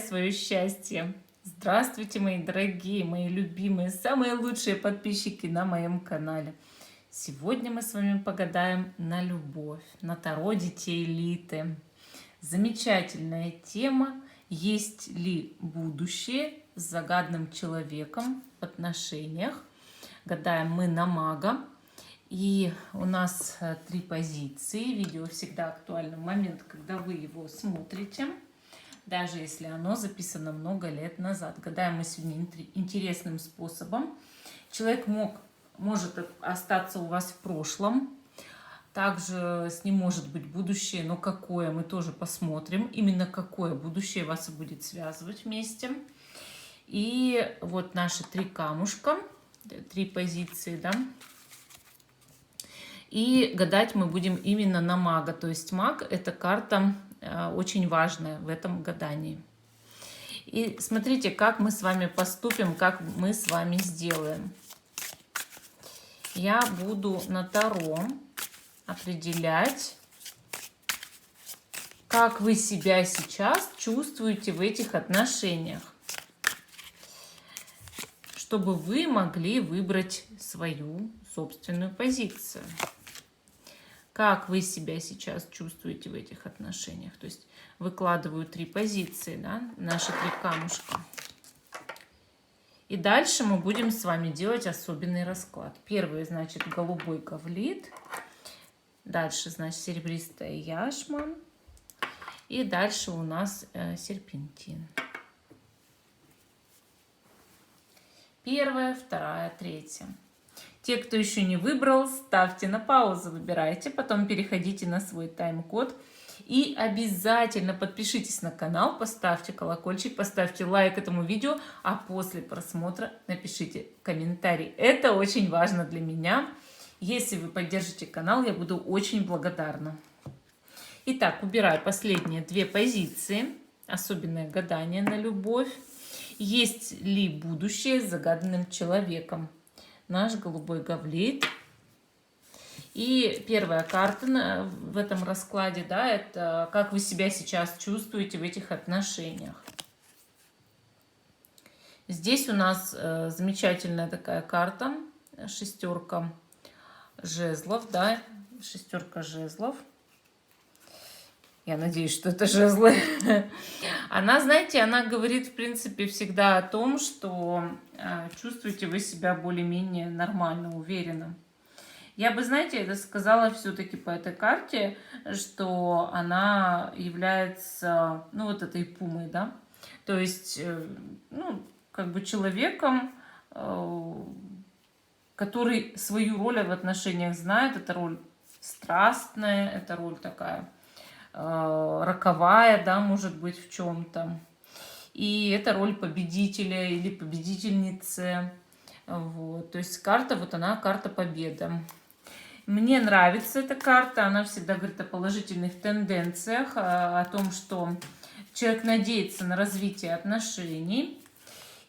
свое счастье! Здравствуйте, мои дорогие, мои любимые, самые лучшие подписчики на моем канале. Сегодня мы с вами погадаем на любовь, на Таро детей Литы. Замечательная тема. Есть ли будущее с загадным человеком в отношениях? Гадаем мы на мага. И у нас 3 позиции. Видео всегда актуально в момент, когда вы его смотрите, даже если оно записано много лет назад. Гадаем мы сегодня интересным способом. Человек может остаться у вас в прошлом. Также с ним может быть будущее, но какое, мы тоже посмотрим. Именно какое будущее вас и будет связывать вместе. И вот наши 3 камушка, 3 позиции, да. И гадать мы будем именно на мага. То есть маг – это карта очень важная в этом гадании. И смотрите, как мы с вами поступим, как мы с вами сделаем. Я буду на Таро определять, как вы себя сейчас чувствуете в этих отношениях, чтобы вы могли выбрать свою собственную позицию. Как вы себя сейчас чувствуете в этих отношениях? То есть выкладываю 3 позиции, да, наши 3 камушка. И дальше мы будем с вами делать особенный расклад. Первый, значит, голубой гавлит. Дальше, значит, серебристая яшма. И дальше у нас серпентин. Первая, вторая, третья. Те, кто еще не выбрал, ставьте на паузу, выбирайте, потом переходите на свой тайм-код. И обязательно подпишитесь на канал, поставьте колокольчик, поставьте лайк этому видео, а после просмотра напишите комментарий. Это очень важно для меня. Если вы поддержите канал, я буду очень благодарна. Итак, убираю последние 2 позиции. Особенное гадание на любовь. Есть ли будущее с загаданным человеком? Наш голубой гавлит. И первая карта в этом раскладе, да, это как вы себя сейчас чувствуете в этих отношениях. Здесь у нас замечательная такая карта, 6 жезлов, да, 6 жезлов. Я надеюсь, что это жезлы. Она, знаете, она говорит, в принципе, всегда о том, что чувствуете вы себя более-менее нормально, уверенно. Я бы, знаете, это сказала все-таки по этой карте, что она является, ну, вот этой пумой, да. То есть, ну, как бы человеком, который свою роль в отношениях знает. Это роль страстная, это роль такая роковая, да, может быть, в чем-то. И это роль победителя или победительницы. Вот. То есть карта, вот она, карта победы. Мне нравится эта карта, она всегда говорит о положительных тенденциях, о том, что человек надеется на развитие отношений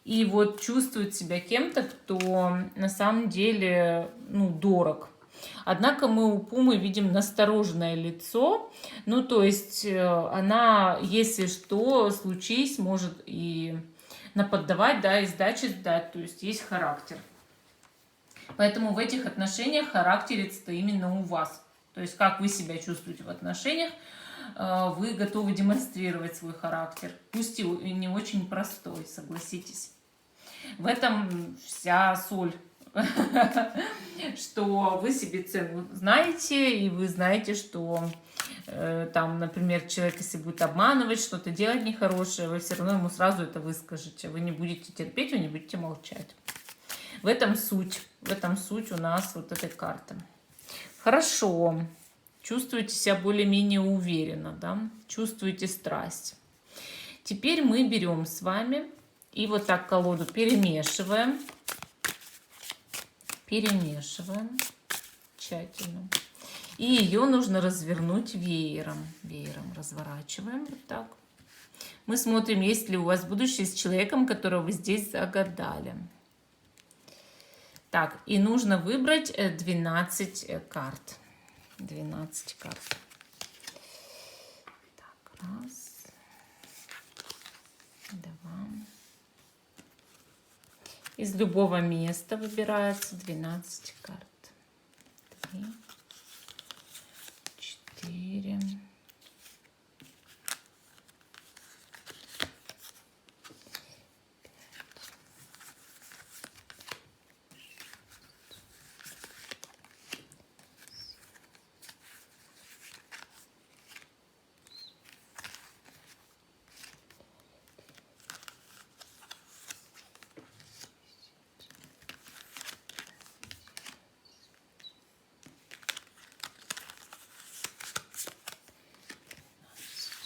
и вот чувствует себя кем-то, кто на самом деле, ну, дорог. Однако мы у пумы видим настороженное лицо, ну, то есть она, если что, случись, может и наподдавать, да, и сдачи сдать, то есть есть характер. Поэтому в этих отношениях характерится именно у вас. То есть как вы себя чувствуете в отношениях, вы готовы демонстрировать свой характер. Пусть и не очень простой, согласитесь. В этом вся соль. Что вы себе цену знаете, и вы знаете, что там, например, человек, если будет обманывать, что-то делать нехорошее, вы все равно ему сразу это выскажете. Вы не будете терпеть, вы не будете молчать. В этом суть у нас вот этой карты. Хорошо. Чувствуете себя более-менее уверенно, да? Чувствуете страсть. Теперь мы берем с вами и вот так колоду перемешиваем. Перемешиваем тщательно. И ее нужно развернуть веером. Веером разворачиваем вот так. Мы смотрим, есть ли у вас будущее с человеком, которого вы здесь загадали. Так, и нужно выбрать 12 карт. 12 карт. Так, раз. 2. Из любого места выбирается 12 карт. 3, 4.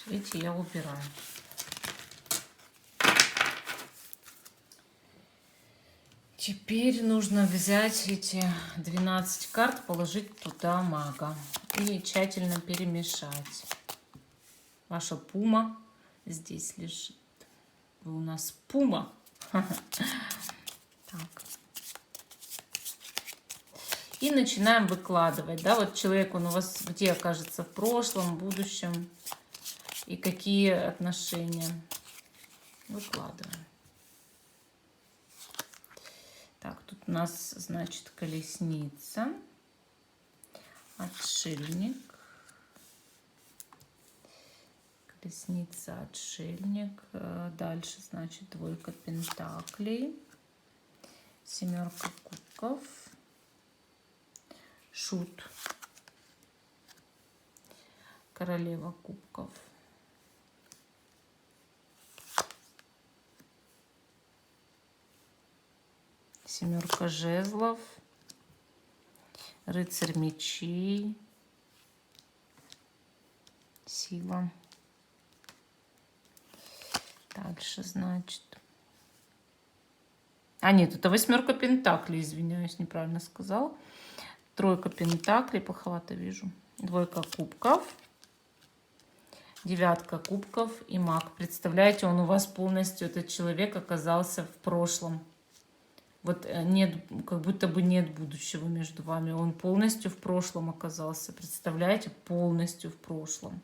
Видите, я убираю. Теперь нужно взять эти 12 карт, положить туда мага и тщательно перемешать. Ваша пума здесь лежит. Вы у нас пума. Так. И начинаем выкладывать. Да, вот человек, он у вас где окажется в прошлом, в будущем. И какие отношения. Выкладываем. Так, тут у нас, значит, колесница, отшельник, колесница, отшельник. Дальше, значит, двойка пентаклей, семерка кубков, шут, королева кубков, семерка жезлов, рыцарь мечей, сила. Дальше, значит... А, нет, это восьмерка пентаклей, извиняюсь, неправильно сказал. Тройка пентаклей, плоховато вижу. Двойка кубков, девятка кубков и маг. Представляете, он у вас полностью, этот человек оказался в прошлом. Вот нет, как будто бы нет будущего между вами. Он полностью в прошлом оказался. Представляете? Полностью в прошлом.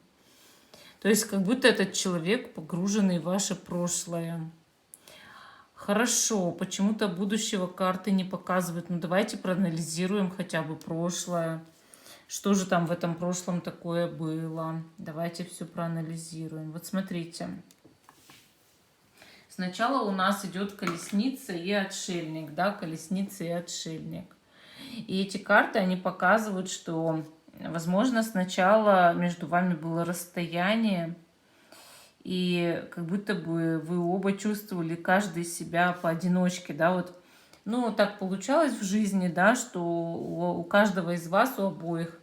То есть как будто этот человек погруженный в ваше прошлое. Хорошо. Почему-то будущего карты не показывают. Ну давайте проанализируем хотя бы прошлое. Что же там в этом прошлом такое было? Давайте все проанализируем. Вот смотрите. Сначала у нас идет колесница и отшельник, да, колесница и отшельник. И эти карты, они показывают, что, возможно, сначала между вами было расстояние, и как будто бы вы оба чувствовали каждый себя поодиночке, да, вот. Ну, так получалось в жизни, да, что у каждого из вас, у обоих,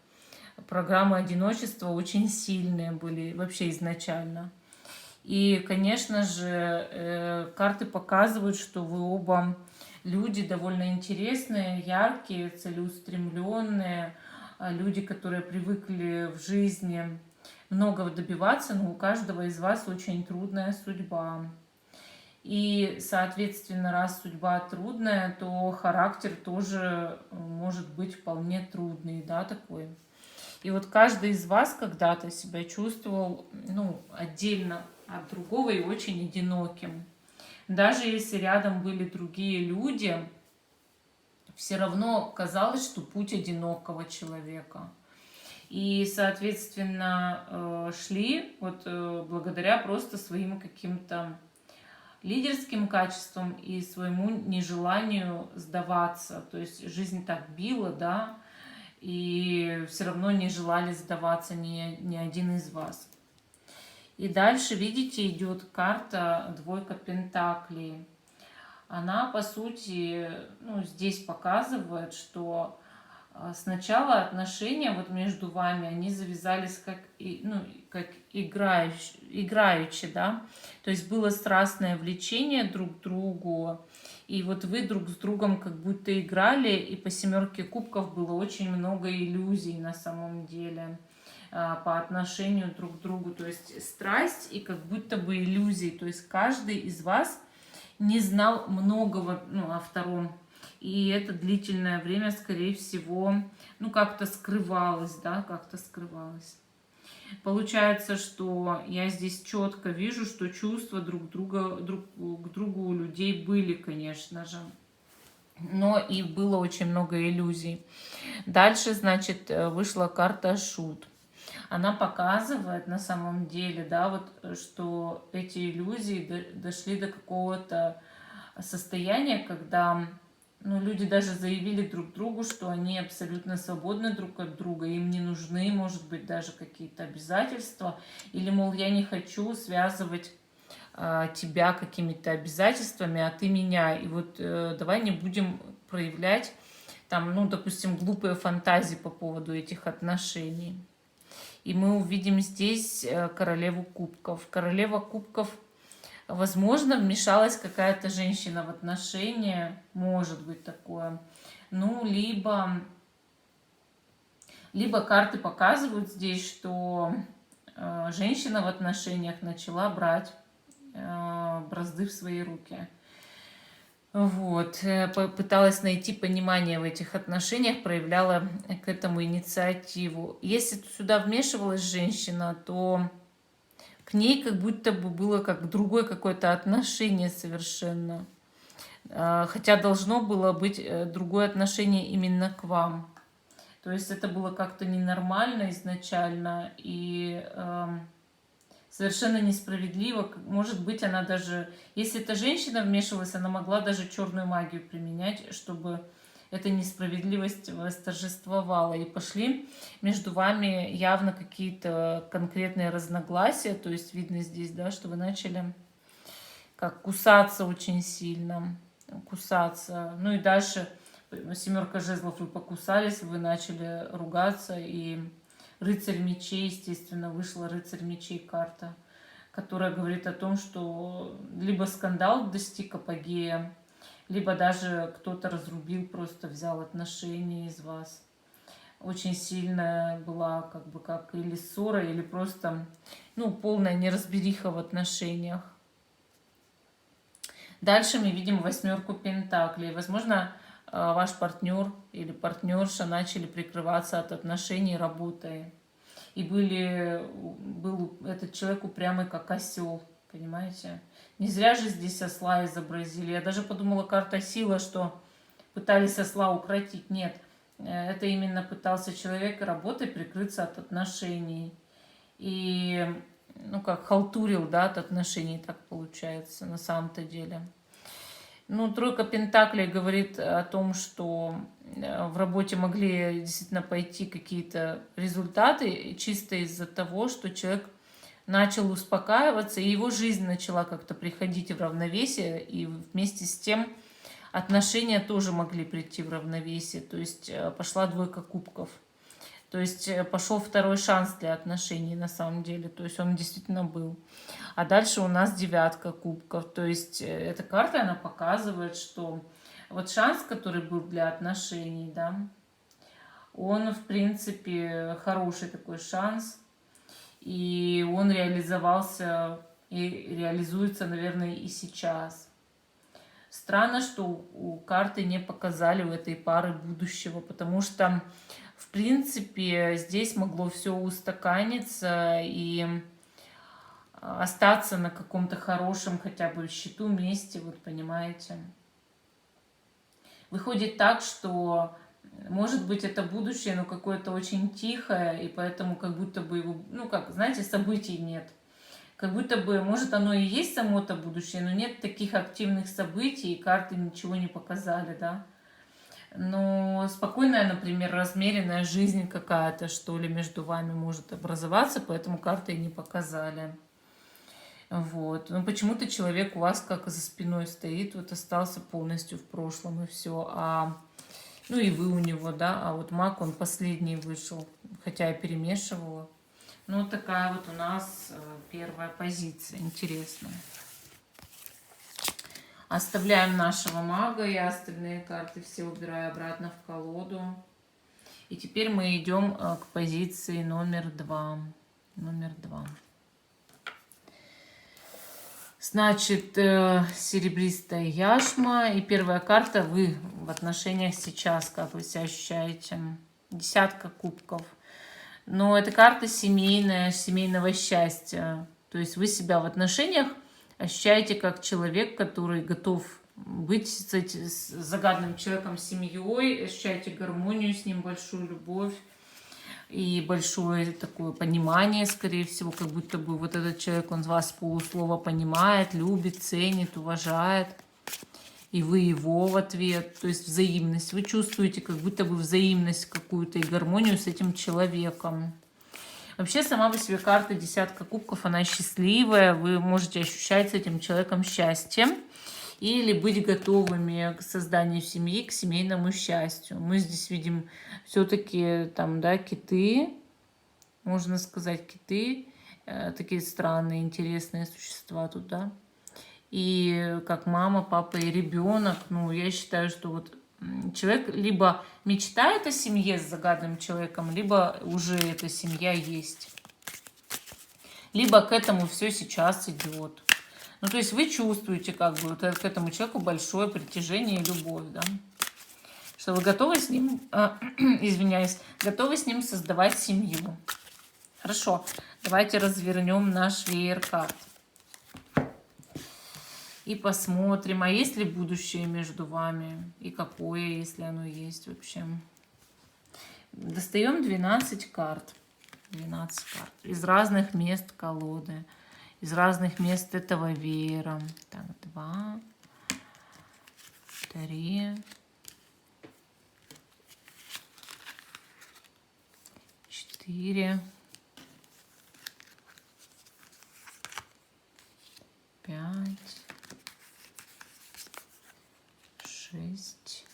программы одиночества очень сильные были вообще изначально. И, конечно же, карты показывают, что вы оба люди довольно интересные, яркие, целеустремленные, люди, которые привыкли в жизни многого добиваться, но у каждого из вас очень трудная судьба. И, соответственно, раз судьба трудная, то характер тоже может быть вполне трудный, да, такой. И вот каждый из вас когда-то себя чувствовал, ну, отдельно от другого и очень одиноким. Даже если рядом были другие люди, все равно казалось, что путь одинокого человека. И, соответственно, шли вот благодаря просто своим каким-то лидерским качествам и своему нежеланию сдаваться. То есть жизнь так била, да, и все равно не желали сдаваться ни один из вас. И дальше, видите, идет карта двойка пентаклей. Она, по сути, ну, здесь показывает, что сначала отношения вот между вами, они завязались как, ну, как играючи, да. То есть было страстное влечение друг к другу, и вот вы друг с другом как будто играли, и по семерке кубков было очень много иллюзий на самом деле по отношению друг к другу. То есть страсть и как будто бы иллюзии. То есть каждый из вас не знал многого, ну, о втором. И это длительное время, скорее всего, ну, как-то скрывалось, да, как-то скрывалось. Получается, что я здесь четко вижу, что чувства друг к другу у людей были, конечно же. Но и было очень много иллюзий. Дальше, значит, вышла карта Шут. Она показывает на самом деле, да, вот, что эти иллюзии дошли до какого-то состояния, когда, ну, люди даже заявили друг другу, что они абсолютно свободны друг от друга, им не нужны, может быть, даже какие-то обязательства, или, мол, я не хочу связывать тебя какими-то обязательствами, а ты меня, и вот давай не будем проявлять там, ну, допустим, глупые фантазии по поводу этих отношений. И мы увидим здесь королеву кубков. Королева кубков, возможно, вмешалась какая-то женщина в отношения, может быть такое. Ну, либо карты показывают здесь, что женщина в отношениях начала брать бразды в свои руки. Вот, пыталась найти понимание в этих отношениях, проявляла к этому инициативу. Если сюда вмешивалась женщина, то к ней как будто бы было как другое какое-то отношение совершенно. Хотя должно было быть другое отношение именно к вам. То есть это было как-то ненормально изначально и совершенно несправедливо. Может быть, она даже, если эта женщина вмешивалась, она могла даже черную магию применять, чтобы эта несправедливость восторжествовала. И пошли между вами явно какие-то конкретные разногласия. То есть видно здесь, да, что вы начали как кусаться очень сильно. Кусаться. Ну и дальше семерка жезлов, вы покусались, вы начали ругаться, и рыцарь мечей, естественно, вышла рыцарь мечей карта, которая говорит о том, что либо скандал достиг апогея, либо даже кто-то разрубил, просто взял отношения из вас. Очень сильная была как бы как или ссора, или просто, ну, полная неразбериха в отношениях. Дальше мы видим восьмерку пентаклей. Возможно, ваш партнер или партнерша начали прикрываться от отношений работой. И был этот человек упрямый, как осел, понимаете? Не зря же здесь осла изобразили. Я даже подумала, карта сила, что пытались осла укротить. Нет, это именно пытался человек работой прикрыться от отношений. И, ну, как халтурил, да, от отношений, так получается на самом-то деле. Ну, тройка пентаклей говорит о том, что в работе могли действительно пойти какие-то результаты чисто из-за того, что человек начал успокаиваться, и его жизнь начала как-то приходить в равновесие, и вместе с тем отношения тоже могли прийти в равновесие. То есть пошла двойка кубков. То есть пошел второй шанс для отношений на самом деле. То есть он действительно был. А дальше у нас девятка кубков. То есть эта карта, она показывает, что вот шанс, который был для отношений, да, он, в принципе, хороший такой шанс. И он реализовался и реализуется, наверное, и сейчас. Странно, что у карты не показали у этой пары будущего, потому что, в принципе, здесь могло все устаканиться и остаться на каком-то хорошем хотя бы счету месте, вот понимаете. Выходит так, что, может быть, это будущее, но какое-то очень тихое, и поэтому как будто бы его, ну как, знаете, событий нет. Как будто бы, может, оно и есть само-то будущее, но нет таких активных событий, и карты ничего не показали, да. Но спокойная, например, размеренная жизнь какая-то, что ли, между вами может образоваться, поэтому карты и не показали. Вот. Но почему-то человек у вас как за спиной стоит, вот остался полностью в прошлом, и все. Ну и вы у него, да, а вот маг, он последний вышел, хотя я перемешивала. Ну, вот такая вот у нас первая позиция, интересная. Оставляем нашего мага, я остальные карты все убираю обратно в колоду. И теперь мы идем к позиции номер 2. Номер 2. Значит, серебристая яшма. И первая карта, вы в отношениях сейчас, как вы себя ощущаете. Десятка кубков. но это карта семейная, семейного счастья. То есть вы себя в отношениях ощущаете как человек, который готов быть с загадным человеком, семьей, ощущаете гармонию с ним, большую любовь и большое такое понимание, скорее всего, как будто бы вот этот человек, он вас с полуслова понимает, любит, ценит, уважает, и вы его в ответ, то есть взаимность. Вы чувствуете как будто бы взаимность какую-то и гармонию с этим человеком. Вообще, сама по себе карта десятка кубков, она счастливая, вы можете ощущать с этим человеком счастье или быть готовыми к созданию семьи, к семейному счастью. Мы здесь видим все-таки там, да, киты, можно сказать, киты, такие странные, интересные существа тут, да. И как мама, папа и ребенок, ну, я считаю, что вот человек либо мечтает о семье с загадным человеком, либо уже эта семья есть. Либо к этому все сейчас идет. Ну, то есть вы чувствуете как бы вот к этому человеку большое притяжение и любовь, да? Что вы готовы с ним, извиняюсь, готовы с ним создавать семью. Хорошо, давайте развернем наш веер карт. И посмотрим, а есть ли будущее между вами, и какое, если оно есть вообще. Достаем 12 карт. 12 карт. Из разных мест колоды. Из разных мест этого веера. Так, 2, 3, 4, 5, 6,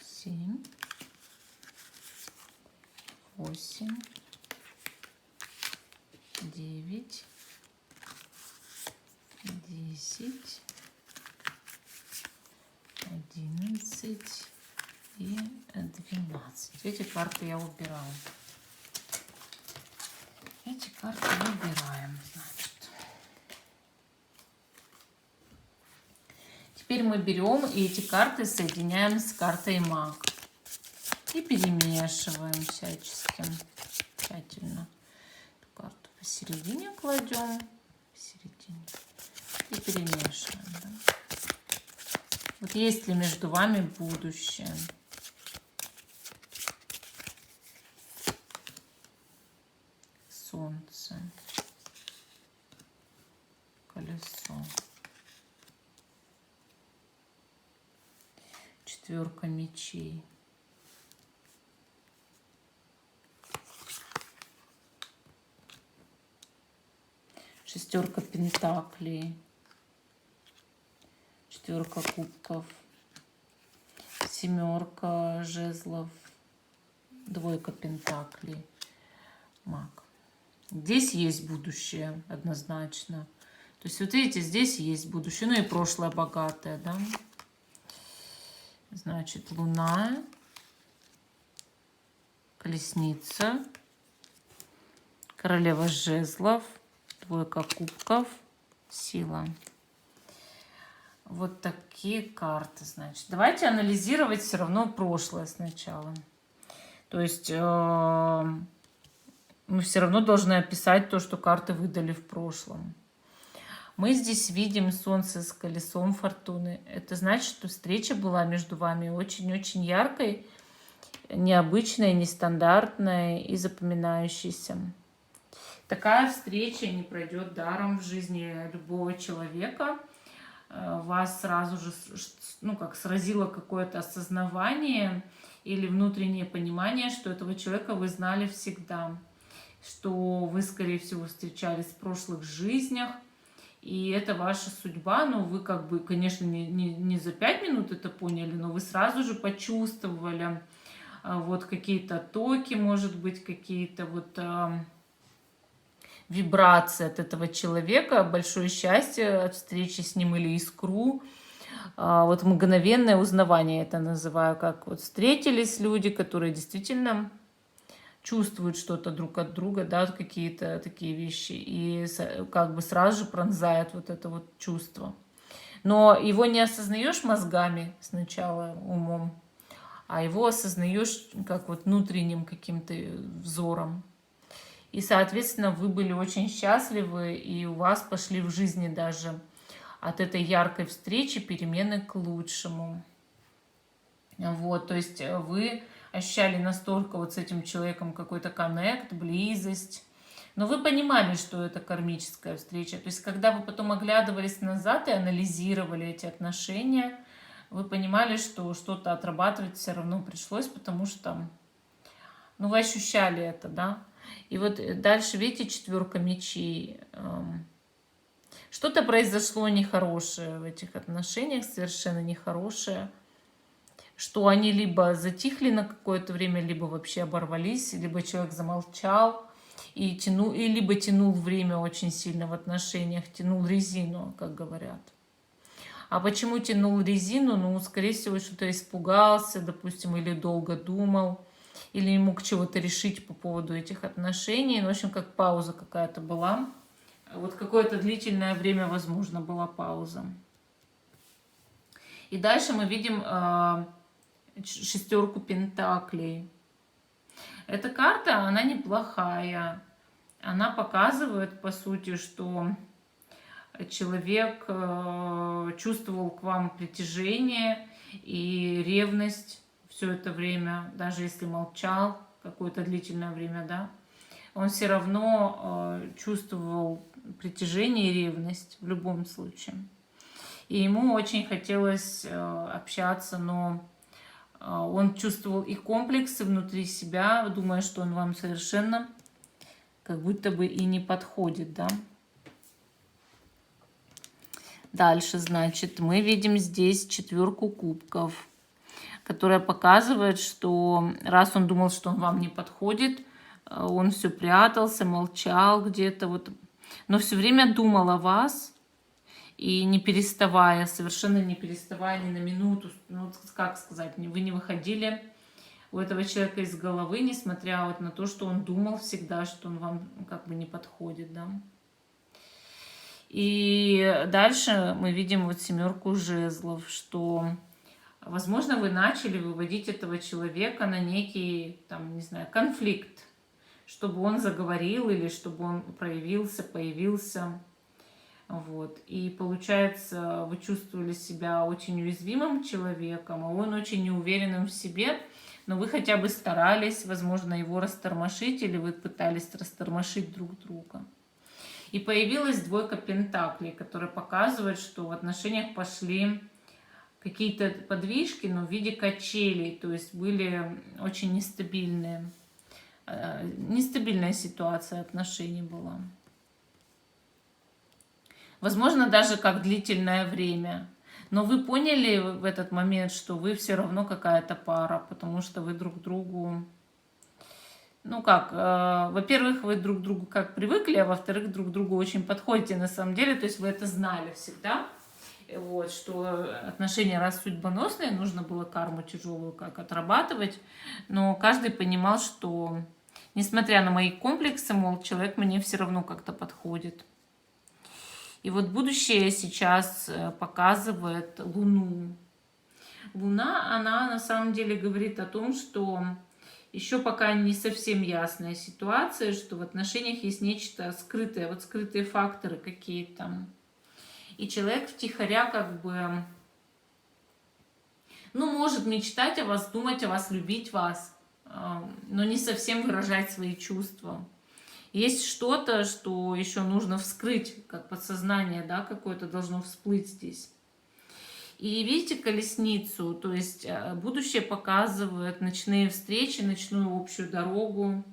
7, 8, 9, 10, 11 и 12. Эти карты я убираю. Эти карты убираем, значит. Теперь мы берем и эти карты соединяем с картой маг. И перемешиваем всячески. Тщательно. Эту карту посередине кладем. Посередине. И перемешиваем. Да? Вот есть ли между вами будущее? Солнце. Колесо. Четверка мечей. Шестерка пентаклей. Четверка кубков. Семерка жезлов. Двойка пентаклей. Маг. Здесь есть будущее однозначно. То есть вот видите, здесь есть будущее. Ну и прошлое богатое, да. Значит, луна, колесница, королева жезлов, двойка кубков, сила. Вот такие карты, значит. Давайте анализировать все равно прошлое сначала. То есть мы все равно должны описать то, что карты выдали в прошлом. Мы здесь видим солнце с колесом фортуны. Это значит, что встреча была между вами очень-очень яркой, необычной, нестандартной и запоминающейся. Такая встреча не пройдет даром в жизни любого человека. Вас сразу же, ну, как сразило какое-то осознавание или внутреннее понимание, что этого человека вы знали всегда, что вы, скорее всего, встречались в прошлых жизнях, и это ваша судьба. Но вы как бы, конечно, не за 5 минут это поняли, но вы сразу же почувствовали вот какие-то токи, может быть, какие-то вот вибрации от этого человека, большое счастье от встречи с ним или искру. Вот мгновенное узнавание это называю, как вот встретились люди, которые действительно чувствуют что-то друг от друга, да, какие-то такие вещи, и как бы сразу же пронзает вот это вот чувство. Но его не осознаешь мозгами сначала, умом, а его осознаешь как вот внутренним каким-то взором. И, соответственно, вы были очень счастливы, и у вас пошли в жизни даже от этой яркой встречи перемены к лучшему. Вот, то есть вы ощущали настолько вот с этим человеком какой-то коннект, близость, но вы понимали, что это кармическая встреча. То есть когда вы потом оглядывались назад и анализировали эти отношения, вы понимали, что что-то отрабатывать все равно пришлось, потому что, ну, вы ощущали это, да. И вот дальше, видите, 4 мечей. Что-то произошло нехорошее в этих отношениях, совершенно нехорошее, что они либо затихли на какое-то время, либо вообще оборвались, либо человек замолчал, и либо тянул время очень сильно в отношениях, тянул резину, как говорят. А почему тянул резину? Ну, скорее всего, что-то испугался, допустим, или долго думал, или не мог чего-то решить по поводу этих отношений. Ну, в общем, как пауза какая-то была. Вот какое-то длительное время, возможно, была пауза. И дальше мы видим 6 пентаклей. Эта карта, она неплохая. Она показывает, по сути, что человек чувствовал к вам притяжение и ревность все это время, даже если молчал какое-то длительное время, да, он все равно чувствовал притяжение и ревность в любом случае. И ему очень хотелось общаться, но он чувствовал и комплексы внутри себя, думая, что он вам совершенно как будто бы и не подходит, да. Дальше, значит, мы видим здесь 4 кубков, которая показывает, что раз он думал, что он вам не подходит, он все прятался, молчал где-то, вот, но все время думал о вас, и не переставая, совершенно не переставая ни на минуту, ну, как сказать, вы не выходили у этого человека из головы, несмотря вот на то, что он думал всегда, что он вам как бы не подходит, да. И дальше мы видим вот 7 жезлов, что, возможно, вы начали выводить этого человека на некий, там, не знаю, конфликт, чтобы он заговорил или чтобы он проявился, появился. Вот. И получается, вы чувствовали себя очень уязвимым человеком, а он очень неуверенным в себе, но вы хотя бы старались, возможно, его растормошить, или вы пытались растормошить друг друга. И появилась 2 пентаклей, которая показывает, что в отношениях пошли какие-то подвижки, но в виде качелей, то есть были очень нестабильная ситуация отношений была. Возможно, даже как длительное время. Но вы поняли в этот момент, что вы все равно какая-то пара, потому что вы друг другу... Ну как, во-первых, вы друг к другу как привыкли, а во-вторых, друг другу очень подходите на самом деле. То есть вы это знали всегда, вот, что отношения раз судьбоносные, нужно было карму тяжелую как отрабатывать. Но каждый понимал, что несмотря на мои комплексы, мол, человек мне все равно как-то подходит. И вот будущее сейчас показывает Луну. Луна, она на самом деле говорит о том, что еще пока не совсем ясная ситуация, что в отношениях есть нечто скрытое, вот скрытые факторы какие-то. И человек втихаря как бы, ну, может мечтать о вас, думать о вас, любить вас, но не совсем выражать свои чувства. Есть что-то, что еще нужно вскрыть, как подсознание, да, какое-то должно всплыть здесь. И видите колесницу, то есть будущее показывает ночные встречи, ночную общую дорогу,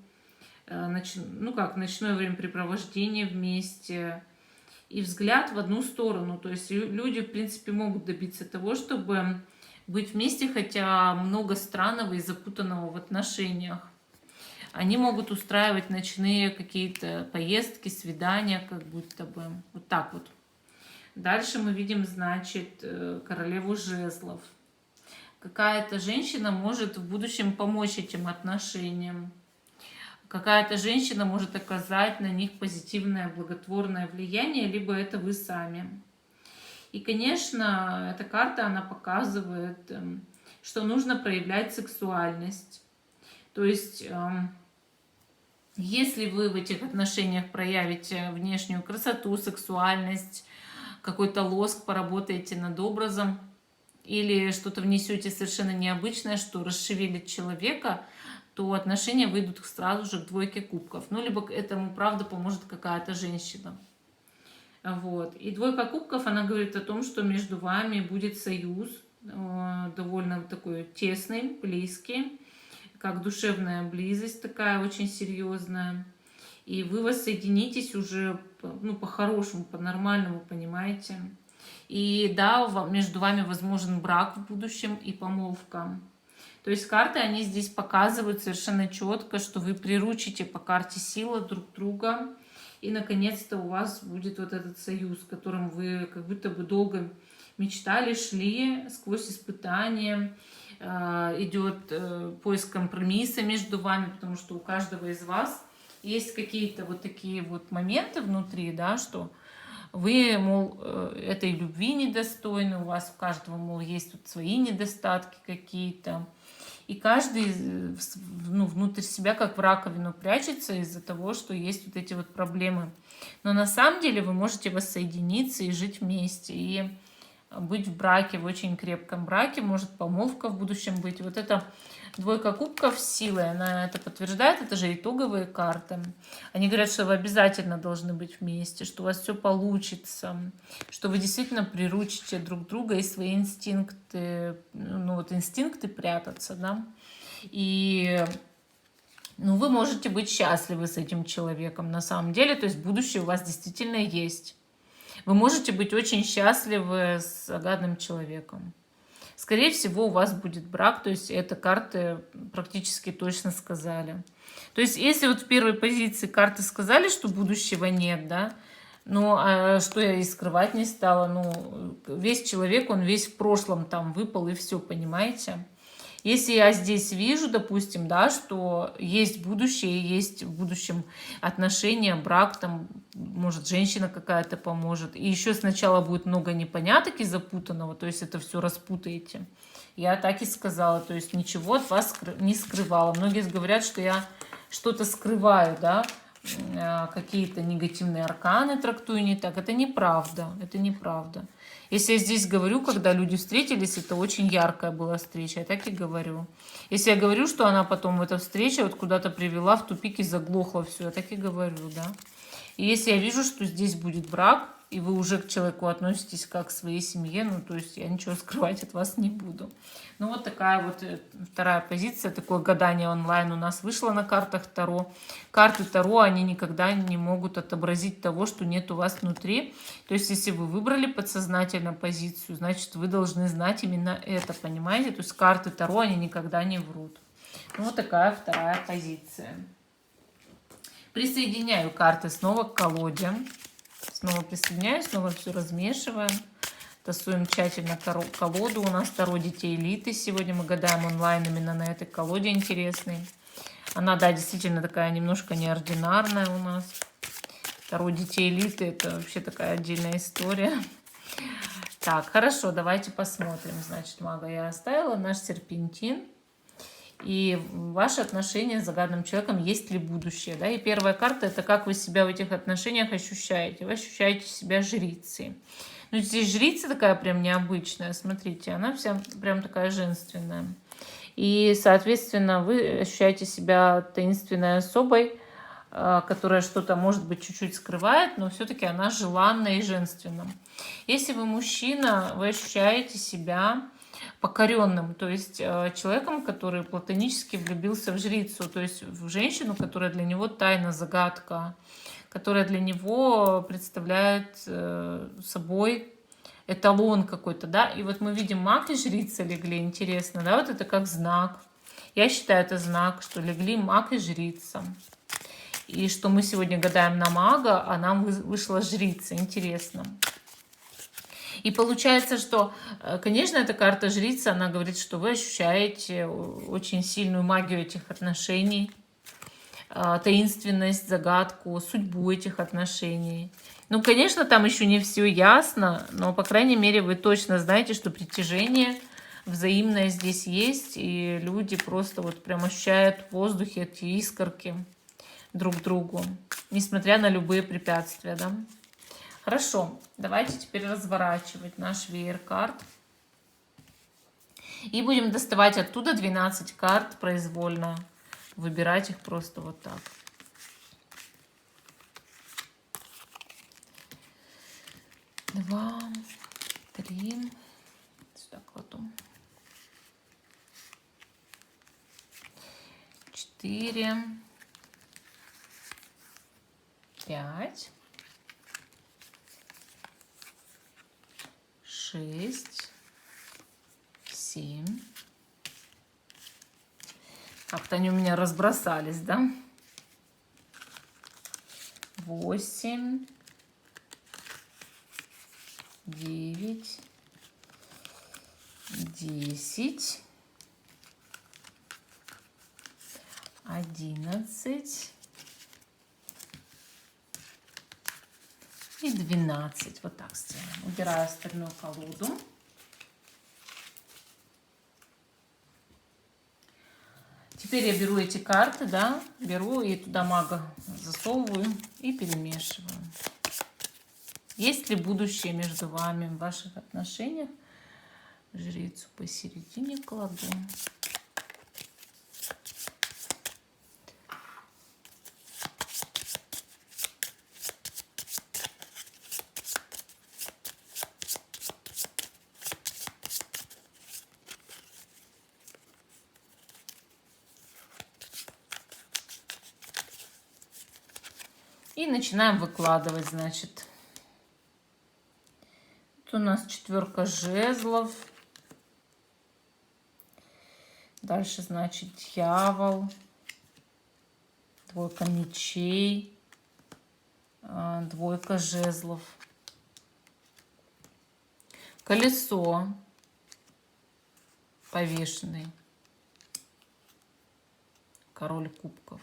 ну как, ночное времяпрепровождение вместе и взгляд в одну сторону. То есть люди, в принципе, могут добиться того, чтобы быть вместе, хотя много странного и запутанного в отношениях. Они могут устраивать ночные какие-то поездки, свидания, как будто бы. Вот так вот. Дальше мы видим, значит, королеву жезлов. Какая-то женщина может в будущем помочь этим отношениям. Какая-то женщина может оказать на них позитивное, благотворное влияние, либо это вы сами. И, конечно, эта карта, она показывает, что нужно проявлять сексуальность. То есть, если вы в этих отношениях проявите внешнюю красоту, сексуальность, какой-то лоск, поработаете над образом, или что-то внесете совершенно необычное, что расшевелит человека, то отношения выйдут сразу же к двойке кубков. Ну, либо к этому, правда, поможет какая-то женщина. Вот. И двойка кубков, она говорит о том, что между вами будет союз, довольно такой тесный, близкий, как душевная близость такая очень серьезная. И вы воссоединитесь уже, ну, по-хорошему, по-нормальному, понимаете. И да, между вами возможен брак в будущем и помолвка. То есть карты, они здесь показывают совершенно четко, что вы приручите по карте сила друг друга. И, наконец-то, у вас будет вот этот союз, которым вы как будто бы долго мечтали, шли сквозь испытания. Идет поиск компромисса между вами, потому что у каждого из вас есть какие-то вот такие вот моменты внутри, да, что вы, мол, этой любви недостойны, у вас у каждого, мол, есть вот свои недостатки какие-то. И каждый, ну, внутрь себя как в раковину прячется из-за того, что есть вот эти вот проблемы. Но на самом деле вы можете воссоединиться и жить вместе, и быть в браке, в очень крепком браке, может помолвка в будущем быть. Вот эта двойка кубков с силой, она это подтверждает, это же итоговые карты. Они говорят, что вы обязательно должны быть вместе, что у вас все получится, что вы действительно приручите друг друга и свои инстинкты, ну вот инстинкты прятаться, да. И ну, вы можете быть счастливы с этим человеком на самом деле, то есть будущее у вас действительно есть. Вы можете быть очень счастливы с загадным человеком. Скорее всего, у вас будет брак, то есть это карты практически точно сказали. То есть если вот в первой позиции карты сказали, что будущего нет, да, ну, а что я и скрывать не стала, ну, весь человек, он весь в прошлом там выпал и все, понимаете? Если я здесь вижу, допустим, да, что есть будущее, есть в будущем отношения, брак, там, может, женщина какая-то поможет, и еще сначала будет много непоняток и запутанного, то есть это все распутаете. Я так и сказала, то есть ничего от вас не скрывала. Многие говорят, что я что-то скрываю, да, какие-то негативные арканы трактую не так. Это неправда, это неправда. Если я здесь говорю, когда люди встретились, это очень яркая была встреча, я так и говорю. Если я говорю, что она потом, эта встреча вот куда-то привела в тупик и заглохла все, я так и говорю, да. И если я вижу, что здесь будет брак, и вы уже к человеку относитесь как к своей семье, ну, то есть я ничего скрывать от вас не буду. Ну, вот такая вот вторая позиция, такое гадание онлайн у нас вышло на картах Таро. Карты Таро, они никогда не могут отобразить того, что нет у вас внутри. То есть, если вы выбрали подсознательно позицию, значит, вы должны знать именно это, понимаете? То есть, карты Таро, они никогда не врут. Ну, вот такая вторая позиция. Присоединяю карты снова к колоде. Снова присоединяю, снова все размешиваем. Тасуем тщательно колоду. У нас Таро Детей Элиты. Сегодня мы гадаем онлайн именно на этой колоде интересной. Она, да, действительно такая немножко неординарная у нас. Таро Детей Элиты — это вообще такая отдельная история. Так, хорошо, давайте посмотрим. Значит, мага я оставила, наш серпентин. И ваши отношения с загадным человеком, есть ли будущее, да? И первая карта — это как вы себя в этих отношениях ощущаете. Вы ощущаете себя жрицей. Ну, здесь жрица такая прям необычная, смотрите, она вся прям такая женственная. И, соответственно, вы ощущаете себя таинственной особой, которая что-то, может быть, чуть-чуть скрывает, но все-таки она желанна и женственна. Если вы мужчина, вы ощущаете себя покоренным, то есть человеком, который платонически влюбился в жрицу, то есть в женщину, которая для него тайна, загадка, которая для него представляет собой эталон какой-то, да, и вот мы видим маг и жрица легли, интересно, да, вот это как знак. Я считаю, это знак, что легли маг и жрица. И что мы сегодня гадаем на мага, а нам вышла жрица, интересно. И получается, что, конечно, эта карта жрица, она говорит, что вы ощущаете очень сильную магию этих отношений, таинственность, загадку, судьбу этих отношений. Ну, конечно, там еще не все ясно, но, по крайней мере, вы точно знаете, что притяжение взаимное здесь есть, и люди просто вот прям ощущают в воздухе эти искорки друг к другу, несмотря на любые препятствия, да. Хорошо, давайте теперь разворачивать наш веер карт. И будем доставать оттуда 12 карт произвольно. Выбирать их просто вот так. Два, три. Сюда кладу. 4, 5, 6, 7. Как-то они у меня разбросались, да? 8, 9, 10, 11 и 12. Вот так сделаем. Убираю остальную колоду. Теперь я беру эти карты, да, беру и туда мага засовываю и перемешиваю. Есть ли будущее между вами в ваших отношениях? Жрицу посередине кладу. И начинаем выкладывать, значит. Тут у нас 4 жезлов. Дальше, значит, дьявол. 2 мечей. 2 жезлов. Колесо. Повешенный. Король кубков.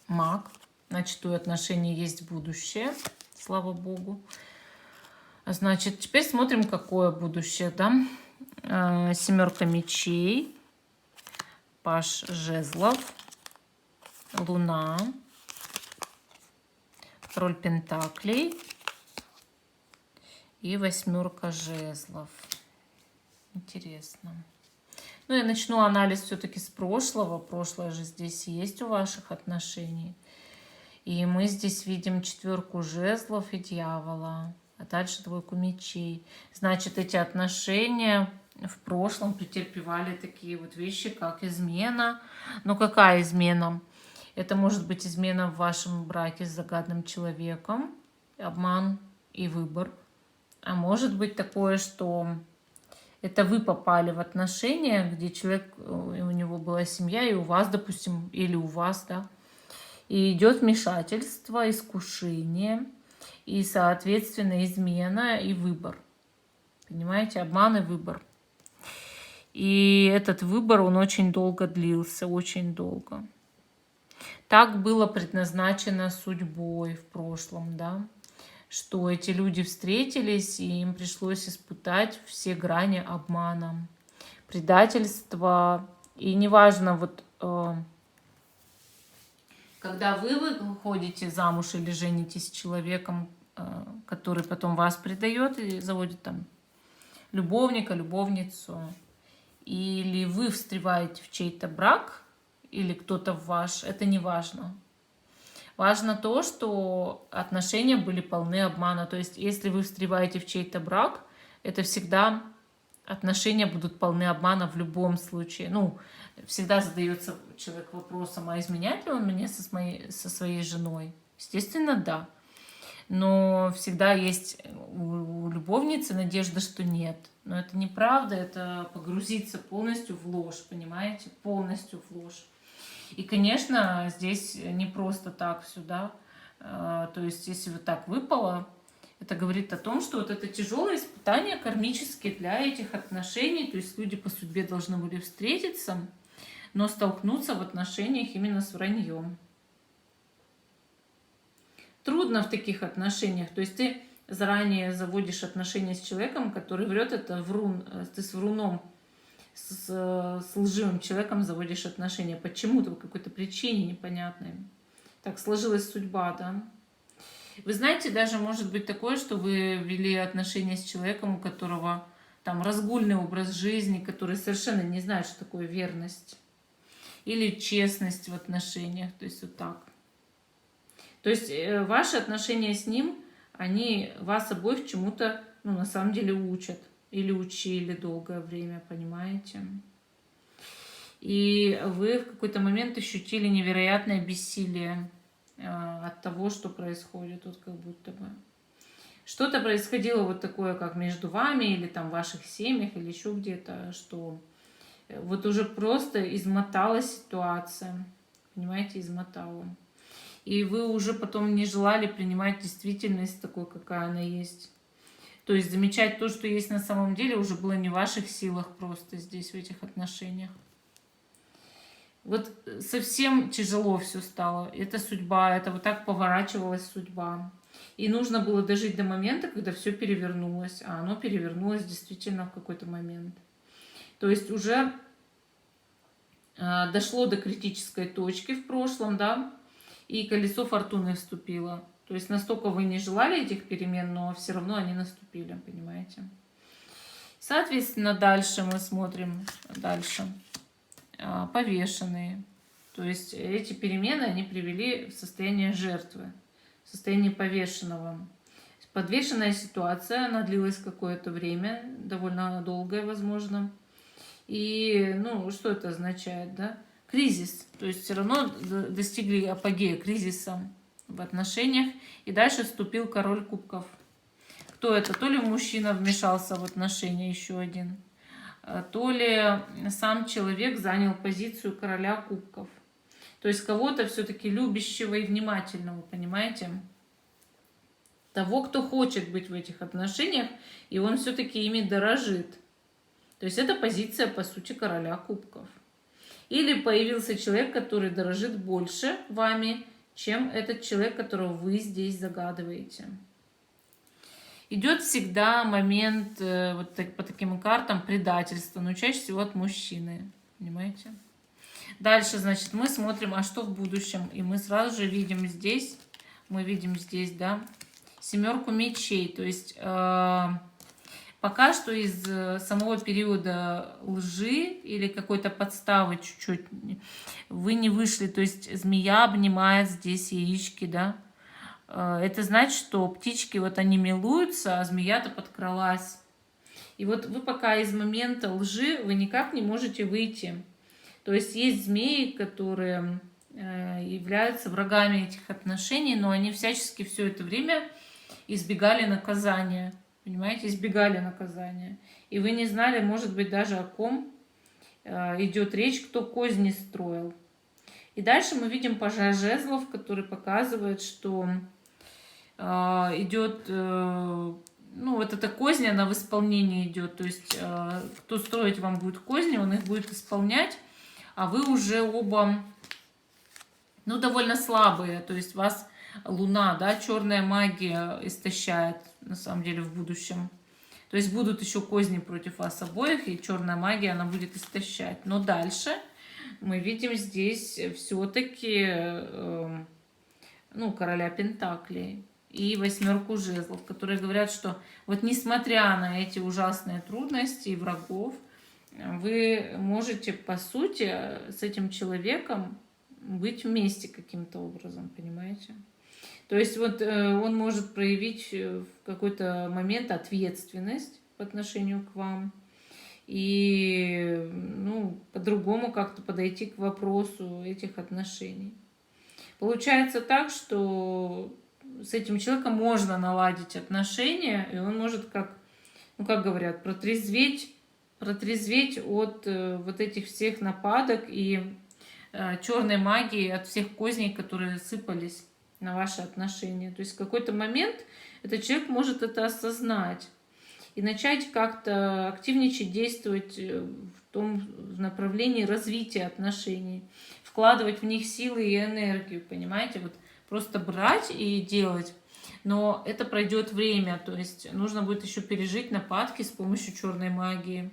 Маг. Значит, у отношений есть будущее. Слава богу. Значит, теперь смотрим, какое будущее, да? 7 мечей. Паж жезлов. Луна. Король пентаклей. И 8 жезлов. Интересно. Ну, я начну анализ все-таки с прошлого. Прошлое же здесь есть у ваших отношений. И мы здесь видим 4 жезлов и дьявола. А дальше 2 мечей. Значит, эти отношения в прошлом претерпевали такие вот вещи, как измена. Но какая измена? Это может быть измена в вашем браке с загадным человеком. Обман и выбор. А может быть такое, что... Это вы попали в отношения, где человек, у него была семья, и у вас, допустим, или у вас, да, и идет вмешательство, искушение, и, соответственно, измена и выбор. Понимаете, обман и выбор. И этот выбор, он очень долго длился, очень долго. Так было предназначено судьбой в прошлом, да, что эти люди встретились, и им пришлось испытать все грани обмана, предательства. И неважно, вот когда вы выходите замуж или женитесь с человеком, который потом вас предает и заводит там любовника, любовницу, или вы встреваете в чей-то брак, или кто-то в ваш, это не важно. Важно то, что отношения были полны обмана. То есть, если вы встреваете в чей-то брак, это всегда отношения будут полны обмана в любом случае. Ну, всегда задается человек вопросом, а изменяет ли он мне со своей женой? Естественно, да. Но всегда есть у любовницы надежда, что нет. Но это неправда, это погрузиться полностью в ложь, понимаете? Полностью в ложь. И, конечно, здесь не просто так сюда. То есть, если вот так выпало, это говорит о том, что вот это тяжелое испытание кармические для этих отношений. То есть люди по судьбе должны были встретиться, но столкнуться в отношениях именно с враньем. Трудно в таких отношениях. То есть ты заранее заводишь отношения с человеком, который врет, это врун. Ты с вруном, с лживым человеком заводишь отношения. Почему-то, по какой-то причине непонятной. Так сложилась судьба, да. Вы знаете, даже может быть такое, что вы вели отношения с человеком, у которого там разгульный образ жизни, который совершенно не знает, что такое верность. Или честность в отношениях. То есть вот так. То есть ваши отношения с ним, они вас обоих чему-то, ну, на самом деле учат. Или учили долгое время, понимаете? И вы в какой-то момент ощутили невероятное бессилие от того, что происходит, вот как будто бы. Что-то происходило вот такое, как между вами, или там в ваших семьях, или еще где-то, что вот уже просто измотала ситуация. Понимаете, измотала. И вы уже потом не желали принимать действительность такой, какая она есть. То есть замечать то, что есть на самом деле, уже было не в ваших силах просто здесь, в этих отношениях. Вот совсем тяжело все стало. Это судьба, это вот так поворачивалась судьба. И нужно было дожить до момента, когда все перевернулось. А оно перевернулось действительно в какой-то момент. То есть уже дошло до критической точки в прошлом, да, и колесо фортуны вступило. То есть настолько вы не желали этих перемен, но все равно они наступили, понимаете. Соответственно, дальше мы смотрим, дальше. Повешенные. То есть эти перемены, они привели в состояние жертвы, в состояние повешенного. Подвешенная ситуация, она длилась какое-то время, довольно долгое, возможно. И, ну, что это означает, да? Кризис. То есть все равно достигли апогея кризиса в отношениях. И дальше вступил король кубков. Кто это? То ли мужчина вмешался в отношения, еще один, то ли сам человек занял позицию короля кубков. То есть кого-то все-таки любящего и внимательного, понимаете? Того, кто хочет быть в этих отношениях, и он все-таки ими дорожит. То есть это позиция, по сути, короля кубков. Или появился человек, который дорожит больше вами, чем этот человек, которого вы здесь загадываете. Идет всегда момент вот по таким картам предательства, но чаще всего от мужчины, понимаете? Дальше, значит, мы смотрим, а что в будущем, и мы сразу же видим здесь, да, 7 мечей, то есть пока что из самого периода лжи или какой-то подставы чуть-чуть вы не вышли, то есть змея обнимает здесь яички, да. Это значит, что птички вот они милуются, а змея-то подкралась. И вот вы пока из момента лжи вы никак не можете выйти. То есть есть змеи, которые являются врагами этих отношений, но они всячески все это время избегали наказания. Понимаете, избегали наказания. И вы не знали, может быть, даже о ком идет речь, кто козни строил. И дальше мы видим паж жезлов, который показывает, что идет, ну, вот эта козня, она в исполнении идет. То есть, кто строить вам будет козни, он их будет исполнять, а вы уже оба, ну, довольно слабые. То есть, вас Луна, да, черная магия истощает, на самом деле, в будущем. То есть, будут еще козни против вас обоих, и черная магия, она будет истощать. Но дальше мы видим здесь все-таки, ну, короля Пентаклей и 8 жезлов, которые говорят, что вот несмотря на эти ужасные трудности и врагов, вы можете, по сути, с этим человеком быть вместе каким-то образом, понимаете? То есть вот он может проявить в какой-то момент ответственность по отношению к вам и, ну, по-другому как-то подойти к вопросу этих отношений. Получается так, что с этим человеком можно наладить отношения, и он может, как, ну, как говорят, протрезветь от вот этих всех нападок и черной магии, от всех козней, которые сыпались на ваши отношения. То есть в какой-то момент этот человек может это осознать и начать как-то активничать, действовать в направлении развития отношений, вкладывать в них силы и энергию, понимаете, вот просто брать и делать. Но это пройдет время, то есть нужно будет еще пережить нападки с помощью черной магии.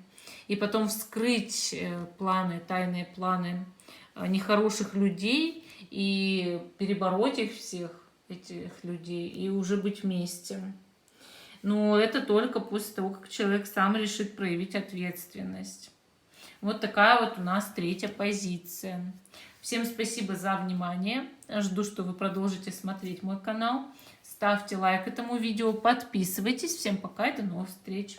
И потом вскрыть планы, тайные планы нехороших людей и перебороть их всех, этих людей, и уже быть вместе. Но это только после того, как человек сам решит проявить ответственность. Вот такая вот у нас третья позиция. Всем спасибо за внимание. Жду, что вы продолжите смотреть мой канал. Ставьте лайк этому видео, подписывайтесь. Всем пока и до новых встреч.